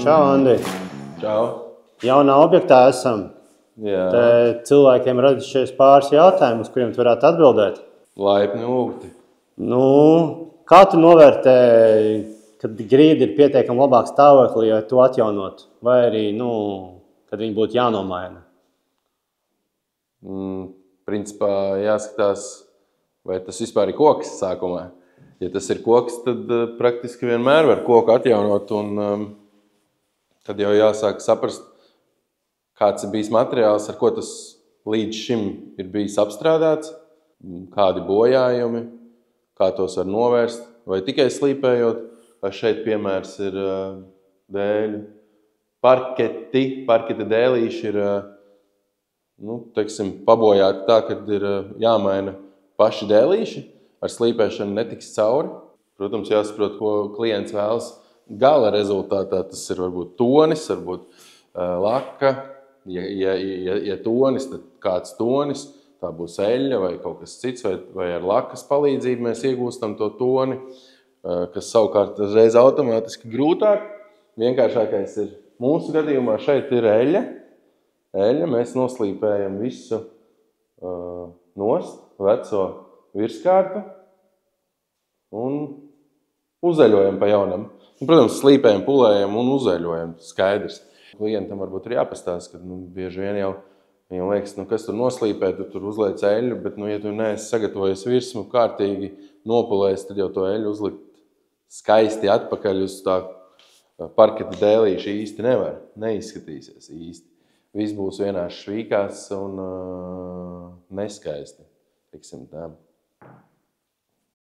Čau, Andi. Čau. Jaunā objektā esam. Jā. Te cilvēkiem radušies pāris jautājumus, kuriem tu varētu atbildēt. Laipni lūgti. Kā tu novērtēji, kad grīda ir pietiekami labāk stāvoklī, lai to atjaunotu? Vai arī, kad viņi būtu jānomaina? Principā jāskatās, vai tas vispār ir koks sākumā. Ja tas ir koks, tad praktiski vienmēr var koku atjaunot, un tad jau jāsāk saprast, kāds ir bijis materiāls, ar ko tas līdz šim ir bijis apstrādāts, kādi bojājumi, kā tos var novērst, vai tikai slīpējot, vai šeit piemērs ir dēļu. Parketa dēlīši ir pabojāti tā, ka ir jāmaina paši dēlīši, ar slīpēšanu netiks cauri. Protams, jāsaprot, ko klients vēlas gala rezultātā. Tas ir varbūt tonis, varbūt laka. Ja tonis, tad kāds tonis, tā būs eļļa vai kaut kas cits, vai ar lakas palīdzību mēs iegūstam to toni, kas savukārt reiz automātiski grūtāk. Vienkāršākais ir mūsu gadījumā šeit ir eļļa. Eļļa, mēs noslīpējam visu nost, veco virskārtu un uzeļojam pa jaunam. Protams, slīpējam, pulējam un uzeļojam, skaidrs. Klientam varbūt ir jāpastāsta, ka bieži vien jau viņam liekas, kas tur noslīpē, tu tur uzliec eļļu, bet, ja tu neesi sagatavojies virsmu kārtīgi nopulēs, tad jau to eļļu uzlikt skaisti atpakaļ uz tā parketa dēlīša īsti nevar, neizskatīsies īsti. Viss būs vienās švīkās un neskaisti, teiksim tā.